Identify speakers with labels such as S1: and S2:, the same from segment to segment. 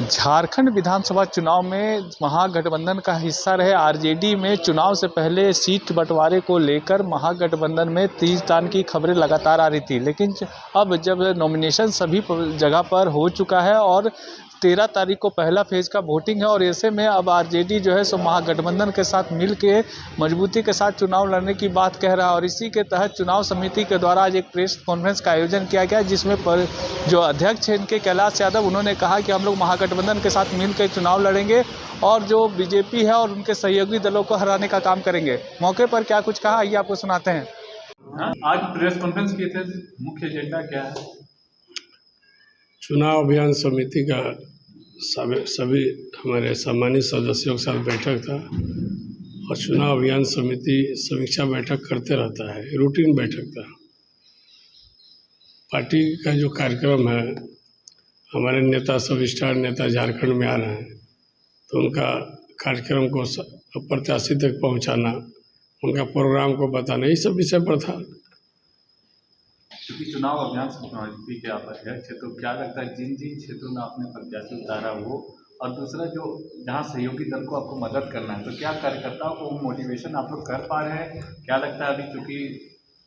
S1: झारखंड विधानसभा चुनाव में महागठबंधन का हिस्सा रहे आरजेडी में चुनाव से पहले सीट बंटवारे को लेकर महागठबंधन में तीर-तान की खबरें लगातार आ रही थी, लेकिन अब जब नॉमिनेशन सभी जगह पर हो चुका है और 13 तारीख को पहला फेज का वोटिंग है और ऐसे में अब आरजेडी जो है सो महागठबंधन के साथ मिल के मजबूती के साथ चुनाव लड़ने की बात कह रहा है। और इसी के तहत चुनाव समिति के द्वारा आज एक प्रेस कॉन्फ्रेंस का आयोजन किया गया, जिसमें जो अध्यक्ष हैं इनके कैलाश यादव, उन्होंने कहा कि हम लोग महागठबंधन के साथ मिलकर चुनाव लड़ेंगे और जो बीजेपी है और उनके सहयोगी दलों को हराने का काम करेंगे। मौके पर क्या कुछ कहा, आइए आपको सुनाते हैं।
S2: आज प्रेस कॉन्फ्रेंस किए थे, मुख्य एजेंडा क्या है?
S3: चुनाव अभियान समिति का सभी हमारे सम्मानित सदस्यों के साथ बैठक था और चुनाव अभियान समिति समीक्षा बैठक करते रहता है, रूटीन बैठक था। पार्टी का जो कार्यक्रम है, हमारे नेता सब स्टार नेता झारखंड में आ रहे हैं, तो उनका कार्यक्रम को प्रत्याशी तक पहुंचाना, उनका प्रोग्राम को बताना, ये सब विषय पर था।
S2: क्योंकि चुनाव अभियान समिति के आप अध्यक्ष है, तो क्या लगता है जिन जिन क्षेत्रों में आपने प्रत्याशी उतारा वो, और दूसरा जो जहां सहयोगी दल को आपको मदद करना है, तो क्या कार्यकर्ताओं को मोटिवेशन आप लोग कर पा रहे हैं? क्या लगता है अभी चूँकि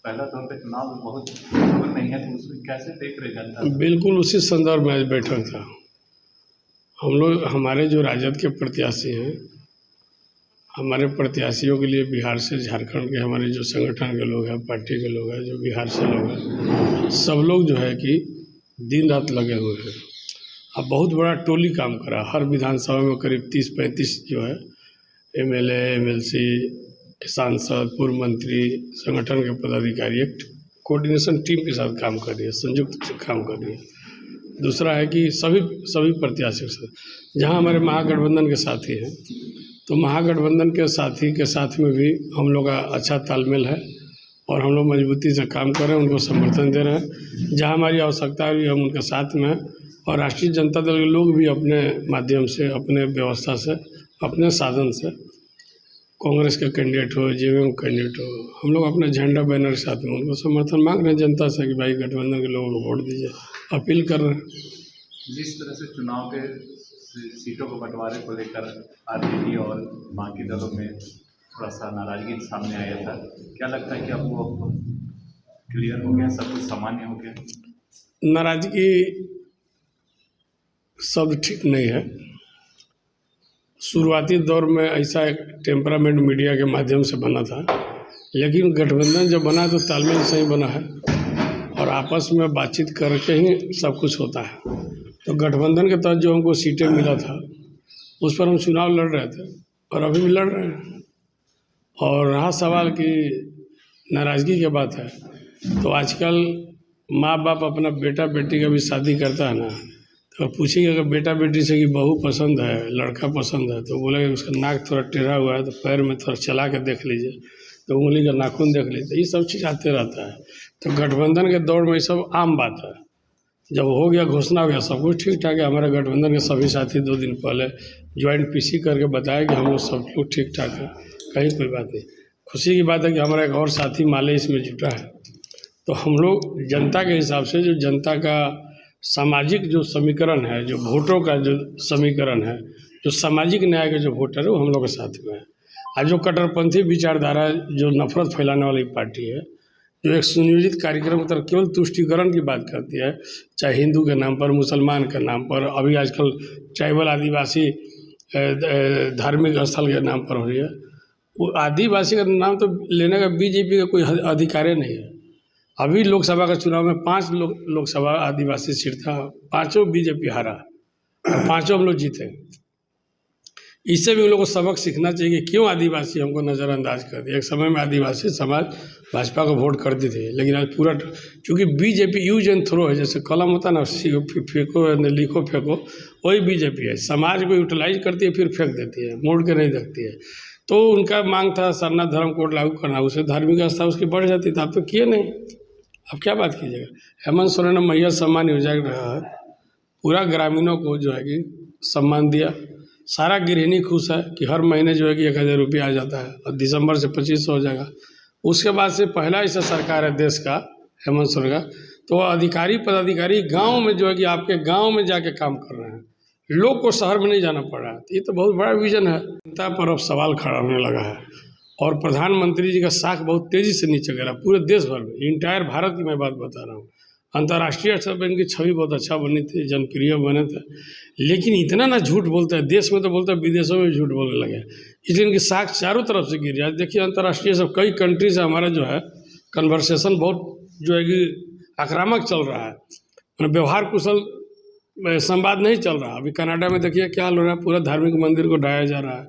S2: पहला तौर पर चुनाव बहुत दूर नहीं है, तो उसमें कैसे देख रहे जनता?
S3: बिल्कुल उसी संदर्भ में आज बैठक था। हम लोग हमारे जो राजद के प्रत्याशी हैं, हमारे प्रत्याशियों के लिए बिहार से झारखंड के हमारे जो संगठन के लोग हैं, पार्टी के लोग हैं, जो बिहार से लोग हैं, सब लोग जो है कि दिन रात लगे हुए हैं। अब बहुत बड़ा टोली काम करा, हर विधानसभा में करीब 30-35 जो है एमएलए, एमएलसी, सांसद, पूर्व मंत्री, संगठन के पदाधिकारी एक कोऑर्डिनेशन टीम के साथ काम कर रही है, संयुक्त काम कर रही है। दूसरा है कि सभी प्रत्याशियों के साथ, जहाँ हमारे महागठबंधन के साथी हैं, तो महागठबंधन के साथी के साथ में भी हम लोग का अच्छा तालमेल है और हम लोग मजबूती से काम कर रहे हैं, उनको समर्थन दे रहे हैं। जहाँ हमारी आवश्यकता है हम उनके साथ में हैं और राष्ट्रीय जनता दल के लोग भी अपने माध्यम से, अपने व्यवस्था से, अपने साधन से, कांग्रेस के कैंडिडेट हो, जेवीएम कैंडिडेट हो, हम लोग अपने झंडा बैनर के साथ में उनको समर्थन मांग रहे हैं जनता से कि भाई गठबंधन के लोगों को वोट दीजिए, अपील कर रहे हैं।
S2: जिस तरह से चुनाव के सीटों को बंटवारे को लेकर आरजेडी और बाकी दलों में थोड़ा सा नाराजगी सामने आया था, क्या लगता है कि अब वो क्लियर हो गया, सब कुछ सामान्य हो गया?
S3: नाराजगी शब्द ठीक नहीं है। शुरुआती दौर में ऐसा एक टेम्परामेंट मीडिया के माध्यम से बना था, लेकिन गठबंधन जब बना तो तालमेल सही बना है और आपस में बातचीत करके ही सब कुछ होता है। तो गठबंधन के तहत जो हमको सीटें मिला था उस पर हम चुनाव लड़ रहे थे और अभी भी लड़ रहे हैं। और रहा सवाल कि नाराज़गी की बात है, तो आजकल माँ बाप अपना बेटा बेटी का भी शादी करता है ना, तो पूछेंगे अगर बेटा बेटी से कि बहू पसंद है, लड़का पसंद है, तो बोलेंगे उसका नाक थोड़ा टेढ़ा हुआ है तो पैर में थोड़ा चला के देख लीजिए, तो उंगली का नाखून देख लीजिए, ये सब चीज़ आते रहता है। तो गठबंधन के दौर में ये सब आम बात है। जब हो गया, घोषणा हो गया, सब कुछ ठीक ठाक है। हमारे गठबंधन के सभी साथी 2 दिन पहले ज्वाइंट पीसी करके बताया कि हम लोग सब लोग ठीक ठाक है, कहीं कोई बात नहीं। खुशी की बात है कि हमारा एक और साथी माले इसमें जुटा है। तो हम लोग जनता के हिसाब से, जो जनता का सामाजिक जो समीकरण है, जो वोटों का जो समीकरण है, जो सामाजिक न्याय के जो वोटर है, वो हम लोग के साथ में है। आज जो कट्टरपंथी विचारधारा, जो नफरत फैलाने वाली पार्टी है, जो एक सुनियोजित कार्यक्रम की तरफ केवल तुष्टिकरण की बात करती है, चाहे हिंदू के नाम पर, मुसलमान के नाम पर, अभी आजकल ट्राइबल आदिवासी धार्मिक स्थल के नाम पर हो रही है। वो आदिवासी का नाम तो लेने का बीजेपी का कोई अधिकार नहीं है। अभी लोकसभा का चुनाव में 5 लोकसभा आदिवासी सीट था, 5 बीजेपी हारा और 5 हम लोग जीते। इससे भी उन लोगों को सबक सीखना चाहिए कि क्यों आदिवासी हमको नज़रअंदाज कर दिया। एक समय में आदिवासी समाज भाजपा को वोट करती थी, लेकिन आज पूरा, क्योंकि बीजेपी यूज एंड थ्रो है, जैसे कलम होता है ना, फेंको लिखो फेंको, वही बीजेपी है। समाज को यूटिलाइज करती है, फिर फेंक देती है, मोड़ के नहीं देखती है। तो उनका मांग था सरना धर्म कोड लागू करना, उससे धार्मिक आस्था उसकी बढ़ जाती थी। आप तो किए नहीं, अब क्या बात कीजिएगा। हेमंत सोरेन ने मैया सम्मान योजना के तहत पूरा ग्रामीणों को जो है कि सम्मान दिया। सारा गृहिणी खुश है कि हर महीने जो है कि 1000 रुपया आ जाता है और दिसंबर से 2500 हो जाएगा। उसके बाद से पहला ऐसा सरकार है देश का, हेमंत सोरेन का, तो अधिकारी पदाधिकारी गांव में जो है कि आपके गांव में जाके काम कर रहे हैं। लोग को शहर में नहीं जाना पड़ रहा है। तो ये तो बहुत बड़ा विजन है। जनता पर अब सवाल खड़ा होने लगा है और प्रधानमंत्री जी का साख बहुत तेज़ी से नीचे गिरा पूरे देश भर में, इंटायर भारत की मैं बात बता रहा हूँ। अंतर्राष्ट्रीय स्तर पर इनकी छवि बहुत अच्छा बनी थी, जनप्रिय बने थे, लेकिन इतना ना झूठ बोलता है, देश में तो बोलता है, विदेशों में भी झूठ बोलने लगे, इसलिए इनकी साख चारों तरफ से गिर रहा है। देखिए अंतर्राष्ट्रीय सब कई कंट्री से हमारा जो है कन्वर्सेशन बहुत जो है कि आक्रामक चल रहा है, व्यवहार कुशल संवाद नहीं चल रहा। अभी कनाडा में देखिए क्या हो रहा है, पूरा धार्मिक मंदिर को ढाया जा रहा है।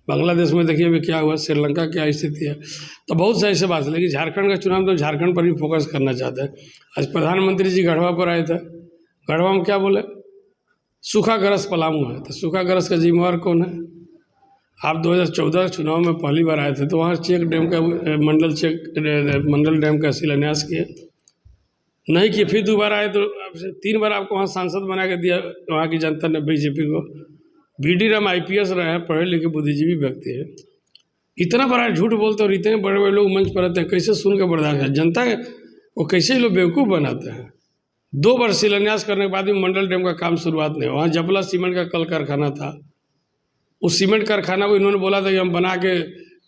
S3: बांग्लादेश में देखिए अभी क्या हुआ, श्रीलंका क्या स्थिति है। तो बहुत सारी ऐसे बात है, लेकिन झारखंड का चुनाव तो झारखंड पर ही फोकस करना चाहते हैं। आज प्रधानमंत्री जी गढ़वा पर आए थे, गढ़वा में क्या बोले, सूखाग्रस्त पलामू है। तो सूखाग्रस्त का जिम्मेवार कौन है? आप 2014 चुनाव में पहली बार आए थे तो वहाँ चेक डैम का मंडल डैम का शिलान्यास किए नहीं किए, फिर दोबारा आए तो 3 बार आपको वहाँ सांसद बना के दिया वहाँ की जनता ने बीजेपी को। BD राम IPS रहे हैं, पढ़े लिखे बुद्धिजीवी व्यक्ति है, इतना बड़ा झूठ बोलते और इतने बड़े बड़े लोग मंच पर रहते हैं, कैसे सुन के बर्दाश्त है? जनता को कैसे लोग बेवकूफ़ बनाते हैं? 2 बार शिलान्यास करने के बाद भी मंडल डैम का काम शुरुआत नहीं। वहाँ जपला सीमेंट का कल कारखाना था, उस सीमेंट कारखाना को इन्होंने बोला था कि हम बना के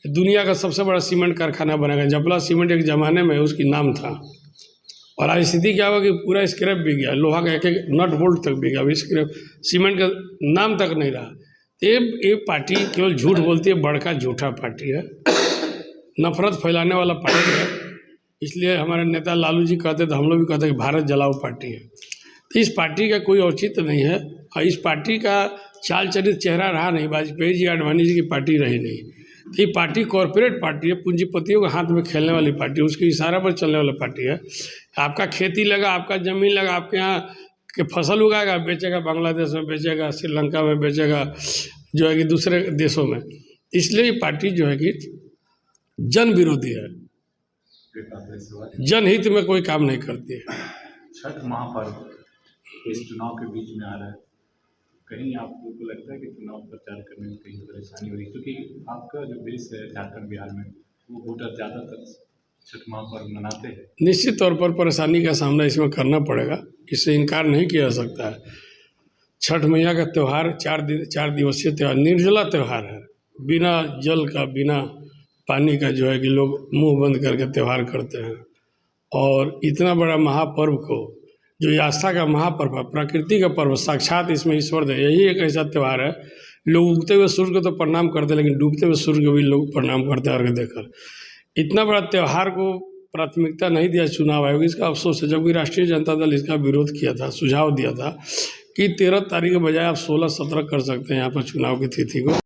S3: दुनिया का सबसे बड़ा सीमेंट कारखाना बनाएंगे। जपला सीमेंट एक ज़माने में उसकी नाम था, और आज स्थिति क्या हुआ कि पूरा स्क्रैप बिक गया, लोहा का एक एक नट बोल्ट तक बिक गया, अभी स्क्रैप सीमेंट का नाम तक नहीं रहा। ये पार्टी केवल झूठ बोलती है, बड़का झूठा पार्टी है, नफरत फैलाने वाला पार्टी है। इसलिए हमारे नेता लालू जी कहते तो हम लोग भी कहते कि भारत जलाओ पार्टी है। तो इस पार्टी का कोई औचित्य नहीं है, और इस पार्टी का चाल चरित चेहरा रहा नहीं, वाजपेयी जी आडवाणी जी की पार्टी रही नहीं। तो ये पार्टी कॉरपोरेट पार्टी है, पूंजीपतियों के हाथ में खेलने वाली पार्टी, उसके इशारा पर चलने वाली पार्टी है। आपका खेती लगा, आपका ज़मीन लगा, आपके यहाँ के फसल उगाएगा, बेचेगा, बांग्लादेश में बेचेगा, श्रीलंका में बेचेगा, जो है कि दूसरे देशों में। इसलिए ये पार्टी जो है कि जन विरोधी है, जनहित में कोई काम नहीं करती है।
S2: छठ महापर्व इस चुनाव के बीच में आ रहा है, कहीं आपको लगता है कि चुनाव प्रचार करने में कहीं परेशानी हो रही है? क्योंकि आपका जो बेस है झारखंड बिहार में, वो वोटर ज़्यादातर छठ महापर्व मनाते हैं।
S3: निश्चित तौर पर परेशानी का सामना इसमें करना पड़ेगा, इससे इनकार नहीं किया जा सकता है। छठ मैया का त्यौहार 4 दिवसीय त्यौहार, निर्जला त्यौहार है, बिना जल का, बिना पानी का जो है कि लोग मुंह बंद करके त्यौहार करते हैं। और इतना बड़ा महापर्व को, जो ये आस्था का महापर्व है, प्रकृति का पर्व, साक्षात इसमें ईश्वर है, यही एक ऐसा त्यौहार है। लोग उगते हुए सूर्य को तो प्रणाम करते हैं, लेकिन डूबते हुए सूर्य को भी लोग प्रणाम करते हैं अर्घ्य देकर। इतना बड़ा त्यौहार को प्राथमिकता नहीं दिया चुनाव आयोग, इसका अफसोस है। जबकि राष्ट्रीय जनता दल इसका विरोध किया था, सुझाव दिया था कि 13 तारीख के बजाय आप 16-17 कर सकते हैं यहाँ पर चुनाव की तिथि को।